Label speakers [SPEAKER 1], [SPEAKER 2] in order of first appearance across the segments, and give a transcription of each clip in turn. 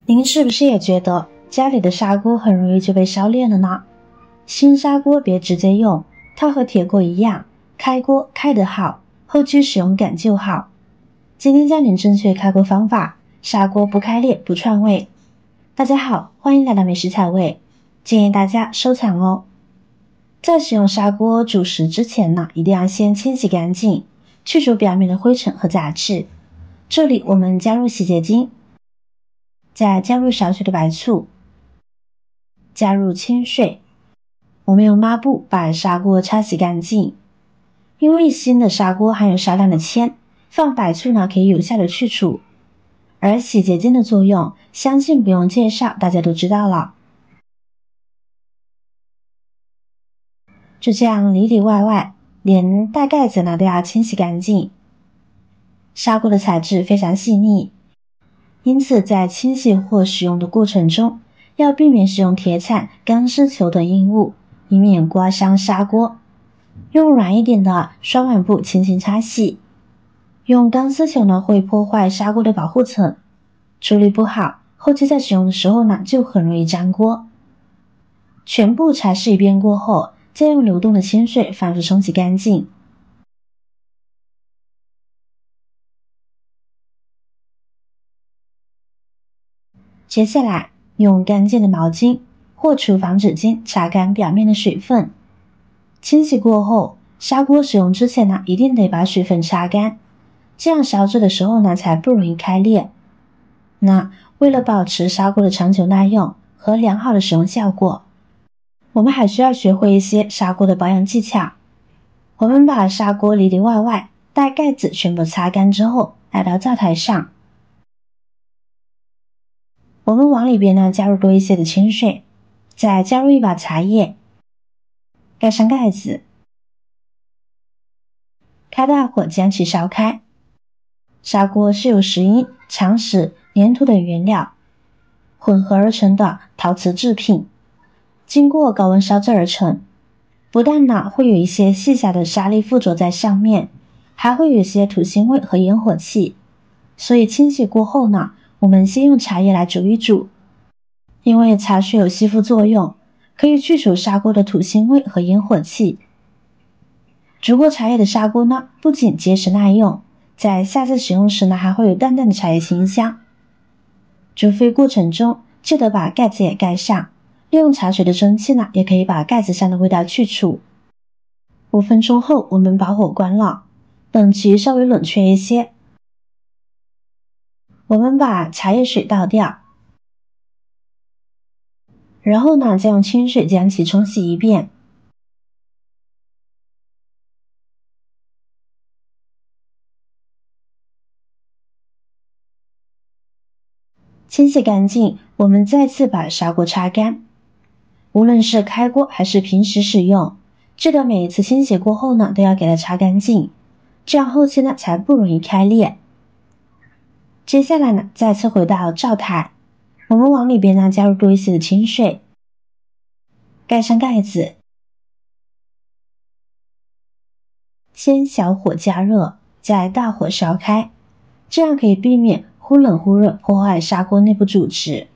[SPEAKER 1] 您是不是也觉得家里的砂锅很容易就被烧裂了呢？新砂锅别直接用，它和铁锅一样，开锅开得好，后期使用感就好。今天教您正确开锅方法，砂锅不开裂不串味。大家好，欢迎来到美食彩味，建议大家收藏哦。在使用砂锅煮食之前呢，一定要先清洗干净，去除表面的灰尘和杂质。这里我们加入洗洁精，再加入少许的白醋，加入清水，我们用抹布把砂锅擦洗干净。因为新的砂锅含有少量的铅，放白醋呢可以有效的去除。而洗洁精的作用，相信不用介绍，大家都知道了。就这样里里外外，连带盖子呢都要清洗干净。砂锅的材质非常细腻，因此在清洗或使用的过程中，要避免使用铁铲、钢丝球等硬物，以免刮伤砂锅。用软一点的双碗布轻轻擦洗。用钢丝球呢会破坏砂锅的保护层，处理不好，后期在使用的时候呢就很容易粘锅。全部擦拭一遍过后，再用流动的清水反复冲洗干净。接下来用干净的毛巾或厨房纸巾擦干表面的水分。清洗过后，砂锅使用之前呢，一定得把水分擦干，这样烧制的时候呢才不容易开裂。那为了保持砂锅的长久耐用和良好的使用效果，我们还需要学会一些砂锅的保养技巧。我们把砂锅里里外外带盖子全部擦干之后，来到灶台上，我们往里边呢加入多一些的清水，再加入一把茶叶，盖上盖子，开大火将其烧开。砂锅是由石英、长石、粘土等原料混合而成的陶瓷制品，经过高温烧制而成。不但呢会有一些细小的沙粒附着在上面，还会有一些土腥味和烟火气。所以清洗过后呢，我们先用茶叶来煮一煮，因为茶水有吸附作用，可以去除砂锅的土腥味和烟火气。煮过茶叶的砂锅呢，不仅结实耐用，在下次使用时呢，还会有淡淡的茶叶清香。煮沸过程中，记得把盖子也盖上，利用茶水的蒸汽呢，也可以把盖子上的味道去除。5分钟后，我们把火关了，等其稍微冷却一些，我们把茶叶水倒掉，然后呢，再用清水将其冲洗一遍。清洗干净，我们再次把砂锅擦干。无论是开锅还是平时使用，记得每一次清洗过后呢，都要给它擦干净，这样后期呢才不容易开裂。接下来呢，再次回到灶台，我们往里边呢加入多一些的清水，盖上盖子，先小火加热，再大火烧开，这样可以避免忽冷忽热破坏砂锅内部主质。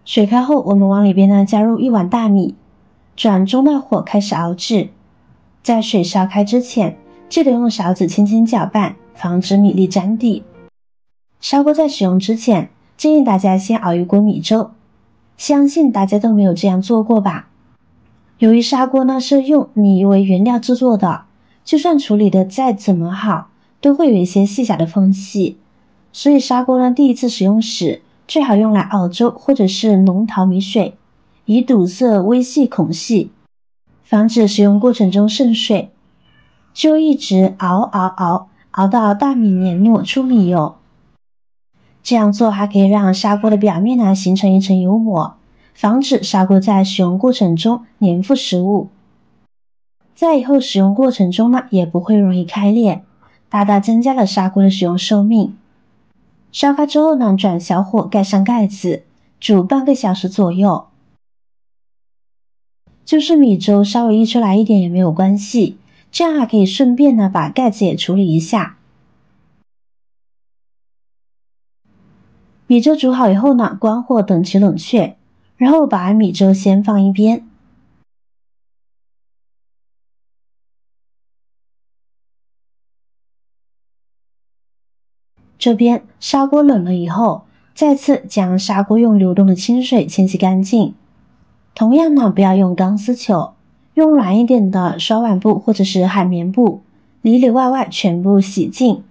[SPEAKER 1] 水开后，我们往里边呢加入1碗大米，转中大火开始熬制。在水烧开之前，记得用勺子轻轻搅拌，防止米粒沾地。砂锅在使用之前，建议大家先熬一锅米粥，相信大家都没有这样做过吧？由于砂锅呢是用米为原料制作的，就算处理的再怎么好，都会有一些细小的缝隙，所以砂锅呢第一次使用时，最好用来熬粥或者是浓淘米水，以堵塞微细孔隙，防止使用过程中渗水。就一直熬到大米黏糯出米油。这样做还可以让砂锅的表面呢形成一层油膜，防止砂锅在使用过程中粘附食物。在以后使用过程中呢，也不会容易开裂，大大增加了砂锅的使用寿命。烧开之后呢，转小火盖上盖子，煮半个小时左右。就是米粥稍微溢出来一点也没有关系，这样还可以顺便呢把盖子也处理一下。米粥煮好以后呢，关火等其冷却，然后把米粥先放一边。这边砂锅冷了以后，再次将砂锅用流动的清水清洗干净。同样呢，不要用钢丝球，用软一点的刷碗布或者是海绵布，里里外外全部洗净。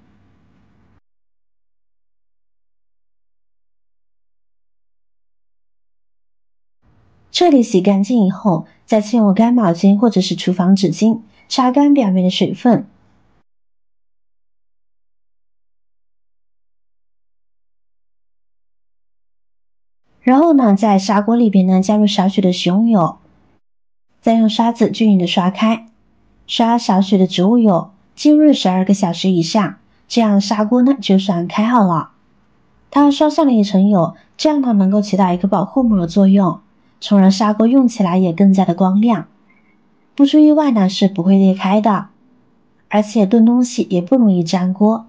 [SPEAKER 1] 彻底洗干净以后，再次用干毛巾或者是厨房纸巾擦干表面的水分。然后呢，在砂锅里边呢加入少许的食用油，再用刷子均匀的刷开，刷少许的植物油，浸润12个小时以上，这样砂锅呢就算开好了。它刷上了一层油，这样呢能够起到一个保护膜的作用，从而砂锅用起来也更加的光亮。不出意外呢是不会裂开的，而且炖东西也不容易粘锅。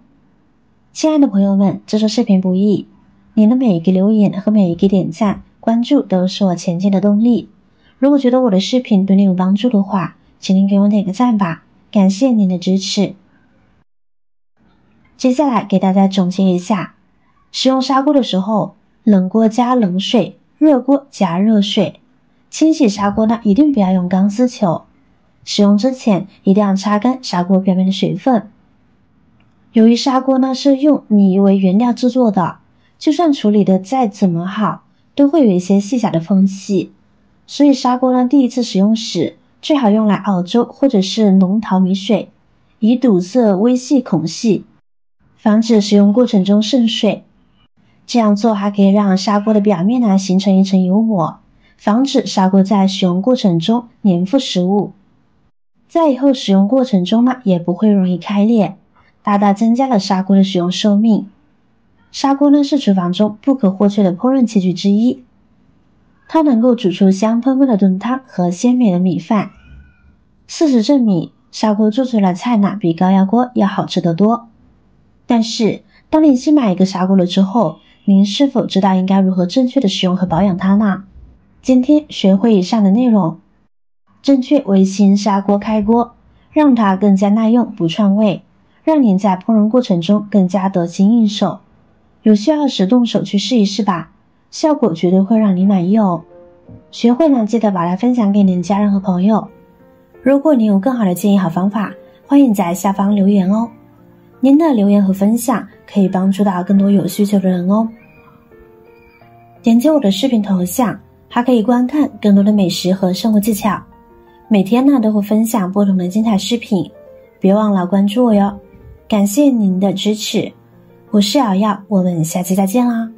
[SPEAKER 1] 亲爱的朋友们，制作视频不易，您的每一个留言和每一个点赞、关注都是我前进的动力。如果觉得我的视频对你有帮助的话，请您给我点个赞吧，感谢您的支持。接下来给大家总结一下，使用砂锅的时候，冷锅加冷水，热锅加热水。清洗砂锅呢，一定不要用钢丝球。使用之前一定要擦干砂锅表面的水分。由于砂锅呢是用米为原料制作的，就算处理的再怎么好，都会有一些细小的缝隙，所以砂锅呢第一次使用时，最好用来熬粥或者是浓淘米水，以堵塞微细孔隙，防止使用过程中渗水。这样做还可以让砂锅的表面呢形成一层油膜，防止砂锅在使用过程中粘附食物。在以后使用过程中呢，也不会容易开裂，大大增加了砂锅的使用寿命。砂锅呢是厨房中不可或缺的烹饪器具之一，它能够煮出香喷喷的炖汤和鲜美的米饭。事实证明，砂锅做出来的菜呢比高压锅要好吃得多。但是，当您新买一个砂锅了之后，您是否知道应该如何正确的使用和保养它呢？今天学会以上的内容，正确维新砂锅开锅，让它更加耐用不串味，让您在烹饪过程中更加得心应手。有需要时动手去试一试吧，效果绝对会让你满意哦。学会呢，记得把它分享给您的家人和朋友。如果您有更好的建议和方法，欢迎在下方留言哦。您的留言和分享可以帮助到更多有需求的人哦。点击我的视频头像，还可以观看更多的美食和生活技巧。每天呢都会分享不同的精彩视频，别忘了关注我哟。感谢您的支持，我是瑶瑶，我们下期再见啦。